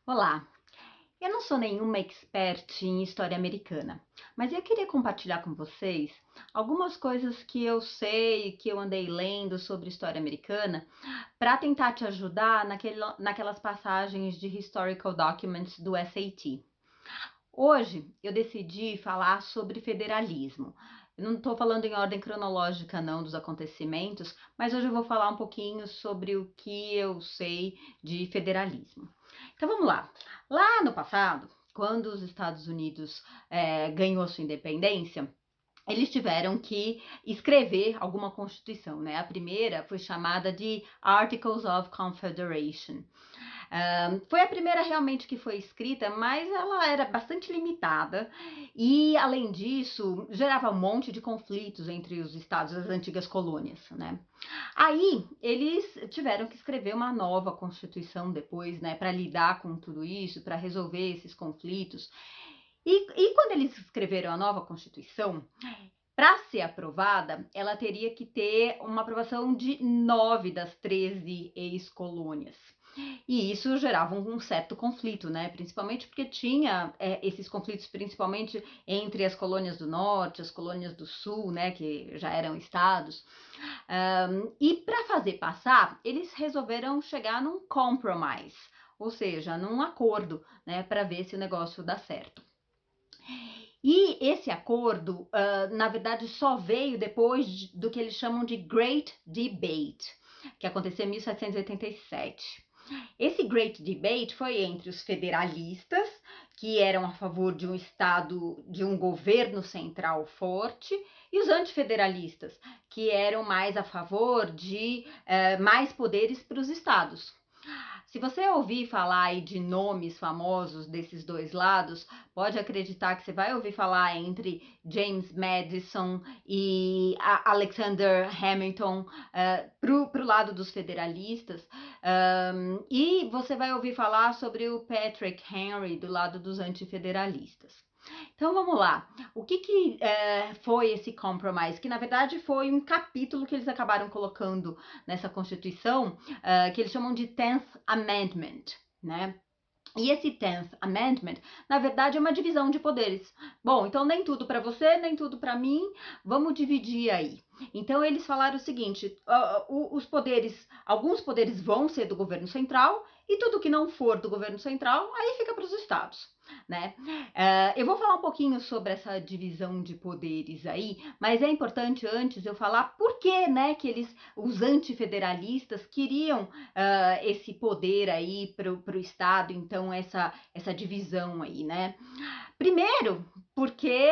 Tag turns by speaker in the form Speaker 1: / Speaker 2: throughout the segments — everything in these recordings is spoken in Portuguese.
Speaker 1: Olá, eu não sou nenhuma expert em história americana, mas eu queria compartilhar com vocês algumas coisas que eu sei, que eu andei lendo sobre história americana, para tentar te ajudar naquelas passagens de historical documents do SAT. Hoje eu decidi falar sobre federalismo. Eu não estou falando em ordem cronológica não dos acontecimentos, mas hoje eu vou falar um pouquinho sobre o que eu sei de federalismo. Então vamos lá. Lá no passado, quando os Estados Unidos ganhou sua independência, eles tiveram que escrever alguma constituição, né? A primeira foi chamada de Articles of Confederation. Foi a primeira realmente que foi escrita, mas ela era bastante limitada e, além disso, gerava um monte de conflitos entre os estados das antigas colônias, né? Aí eles tiveram que escrever uma nova constituição depois, né, para lidar com tudo isso, para resolver esses conflitos. E quando eles escreveram a nova constituição, para ser aprovada, ela teria que ter uma aprovação de 9 das 13 ex-colônias. E isso gerava um certo conflito, né? Principalmente porque tinha esses conflitos, principalmente entre as colônias do norte, as colônias do sul, né? Que já eram estados. E para fazer passar, eles resolveram chegar num compromise, ou seja, num acordo, né? Para ver se o negócio dá certo. E esse acordo, na verdade, só veio depois do que eles chamam de Great Debate, que aconteceu em 1787. Esse Great Debate foi entre os federalistas, que eram a favor de um Estado, de um governo central forte, e os antifederalistas, que eram mais a favor de mais poderes para os estados. Se você ouvir falar aí de nomes famosos desses dois lados, pode acreditar que você vai ouvir falar entre James Madison e Alexander Hamilton pro lado dos federalistas, e você vai ouvir falar sobre o Patrick Henry do lado dos antifederalistas. Então vamos lá. O que foi esse compromise? Que na verdade foi um capítulo que eles acabaram colocando nessa Constituição, que eles chamam de 10th Amendment, né? E esse 10th Amendment, na verdade, é uma divisão de poderes. Bom, então nem tudo para você, nem tudo para mim, vamos dividir aí. Então eles falaram o seguinte: os poderes, alguns poderes vão ser do governo central e tudo que não for do governo central, aí fica para os estados, né? Eu vou falar um pouquinho sobre essa divisão de poderes aí, mas é importante antes eu falar por que, né, que os antifederalistas queriam esse poder aí para o Estado, então essa divisão aí, né? Primeiro, porque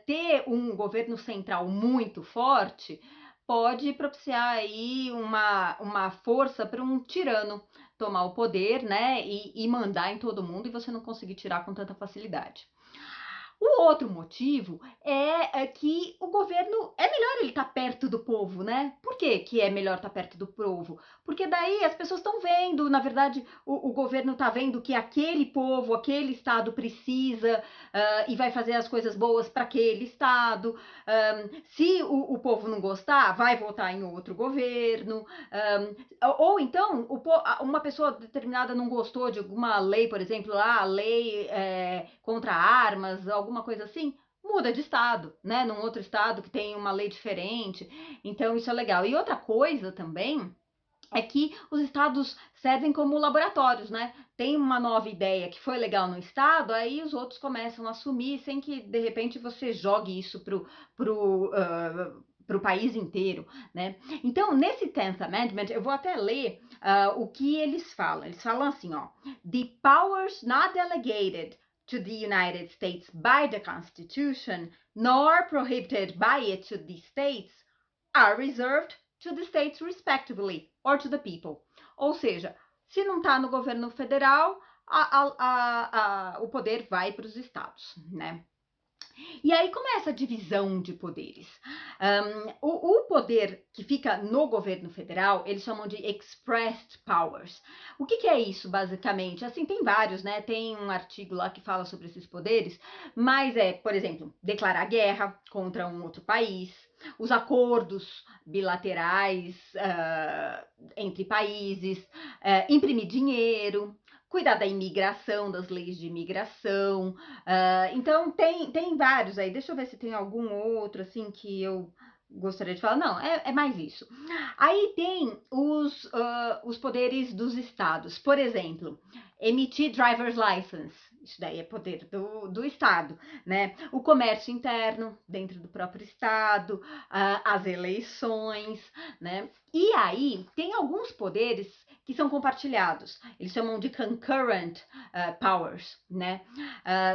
Speaker 1: ter um governo central muito forte pode propiciar aí uma força para um tirano tomar o poder, né, e mandar em todo mundo e você não conseguir tirar com tanta facilidade. O outro motivo é que o governo é melhor ele estar perto do povo, né? Por que, que é melhor estar perto do povo? Porque daí as pessoas estão vendo, na verdade, o governo está vendo que aquele povo, aquele estado precisa e vai fazer as coisas boas para aquele estado. Se o povo não gostar, vai votar em outro governo. Ou então, uma pessoa determinada não gostou de alguma lei, por exemplo, a lei contra armas, alguma coisa assim, muda de estado, né? Num outro estado que tem uma lei diferente. Então, isso é legal. E outra coisa também é que os estados servem como laboratórios, né? Tem uma nova ideia que foi legal no estado, aí os outros começam a assumir sem que de repente você jogue isso pro país inteiro, né? Então, nesse 10th Amendment, eu vou até ler o que eles falam. Eles falam assim, ó: The powers not delegated to the United States by the Constitution, nor prohibited by it to the states, are reserved to the states respectively, or to the people. Ou seja, se não está no governo federal, o poder vai para os estados, né? E aí começa a divisão de poderes. O poder que fica no governo federal, eles chamam de expressed powers. O que é isso, basicamente? Assim, tem vários, né? Tem um artigo lá que fala sobre esses poderes, mas por exemplo, declarar guerra contra um outro país, os acordos bilaterais entre países, imprimir dinheiro, cuidar da imigração, das leis de imigração. Então, tem vários aí. Deixa eu ver se tem algum outro, assim, que eu gostaria de falar. Não, é mais isso. Aí tem os poderes dos estados. Por exemplo, emitir driver's license. Isso daí é poder do estado, né? O comércio interno dentro do próprio estado, as eleições, né? E aí tem alguns poderes que são compartilhados. Eles chamam de concurrent powers, né?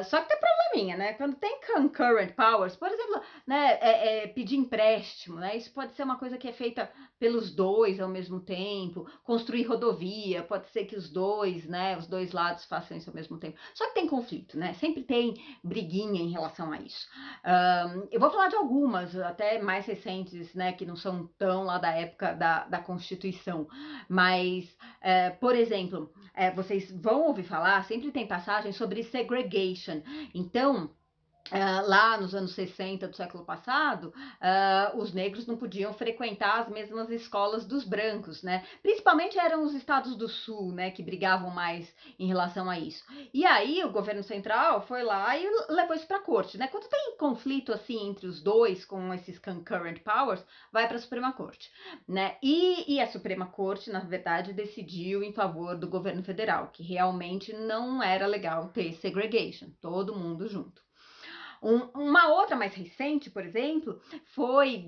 Speaker 1: Só que tem probleminha, né? Quando tem concurrent powers, por exemplo, né, pedir empréstimo, né? Isso pode ser uma coisa que é feita pelos dois ao mesmo tempo. Construir rodovia, pode ser que os dois, né? Os dois lados façam isso ao mesmo tempo. Só que tem conflito, né? Sempre tem briguinha em relação a isso. Eu vou falar de algumas, até mais recentes, né? Que não são tão lá da época da Constituição, mas por exemplo, vocês vão ouvir falar, sempre tem passagens sobre segregation. Então, lá nos anos 60 do século passado, os negros não podiam frequentar as mesmas escolas dos brancos, né? Principalmente eram os estados do sul, né, que brigavam mais em relação a isso. E aí o governo central foi lá e levou isso para a corte, né? Quando tem conflito assim entre os dois com esses concurrent powers, vai para a Suprema Corte, né? E a Suprema Corte, na verdade, decidiu em favor do governo federal, que realmente não era legal ter segregation, todo mundo junto. Uma outra mais recente, por exemplo, foi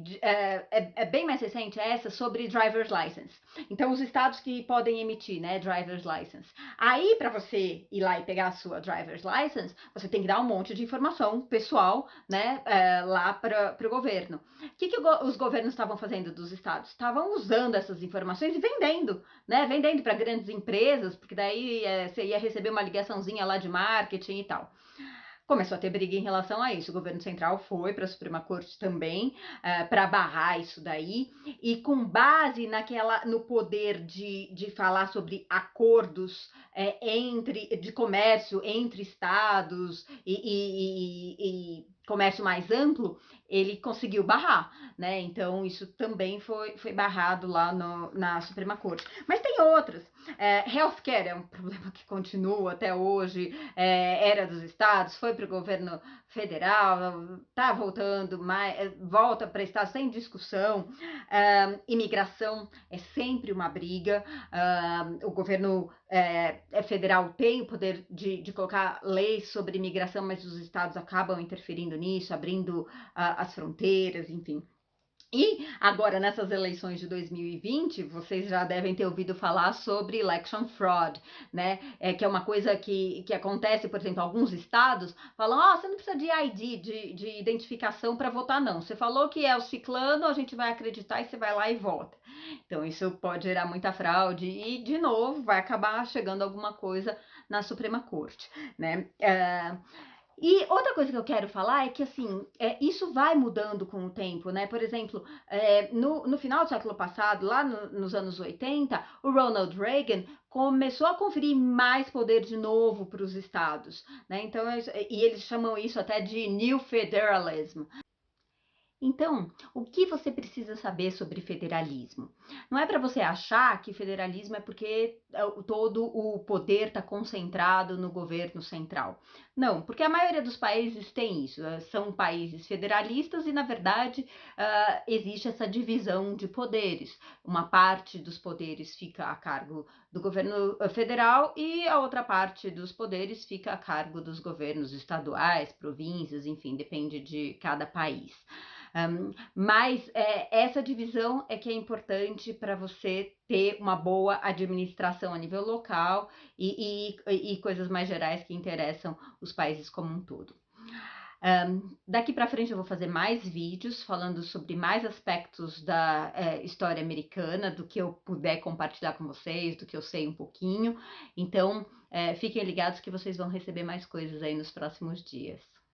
Speaker 1: bem mais recente essa sobre driver's license. Então, os estados que podem emitir, né, driver's license. Aí, para você ir lá e pegar a sua driver's license, você tem que dar um monte de informação pessoal, né, lá para o governo. O que os governos estavam fazendo dos estados? Estavam usando essas informações e vendendo, né, vendendo para grandes empresas, porque daí você ia receber uma ligaçãozinha lá de marketing e tal. Começou a ter briga em relação a isso. O governo central foi para a Suprema Corte também para barrar isso daí, e com base no poder de falar sobre acordos de comércio entre estados e comércio mais amplo, ele conseguiu barrar, né? Então isso também foi barrado lá na Suprema Corte. Mas tem outras. Healthcare é um problema que continua até hoje, era dos estados, foi para o governo federal, está voltando, volta para estados sem discussão. Imigração é sempre uma briga. O governo federal tem o poder de colocar leis sobre imigração, mas os estados acabam interferindo nisso, abrindo as fronteiras, enfim. E agora, nessas eleições de 2020, vocês já devem ter ouvido falar sobre election fraud, né? Que é uma coisa que acontece, por exemplo, alguns estados falam: você não precisa de ID, de identificação para votar, não. Você falou que é o ciclano, a gente vai acreditar e você vai lá e vota. Então, isso pode gerar muita fraude e, de novo, vai acabar chegando alguma coisa na Suprema Corte, né? E outra coisa que eu quero falar é que, assim, isso vai mudando com o tempo, né? Por exemplo, no final do século passado, lá nos anos 80, o Ronald Reagan começou a conferir mais poder de novo para os estados, né? Então, e eles chamam isso até de New Federalism. Então, o que você precisa saber sobre federalismo? Não é para você achar que federalismo é porque todo o poder está concentrado no governo central. Não, porque a maioria dos países tem isso. São países federalistas e, na verdade, existe essa divisão de poderes. Uma parte dos poderes fica a cargo do governo federal e a outra parte dos poderes fica a cargo dos governos estaduais, províncias, enfim, depende de cada país. Mas essa divisão é que é importante para você ter uma boa administração a nível local e coisas mais gerais que interessam os países como um todo. Daqui para frente eu vou fazer mais vídeos falando sobre mais aspectos da história americana, do que eu puder compartilhar com vocês, do que eu sei um pouquinho. Então, fiquem ligados que vocês vão receber mais coisas aí nos próximos dias.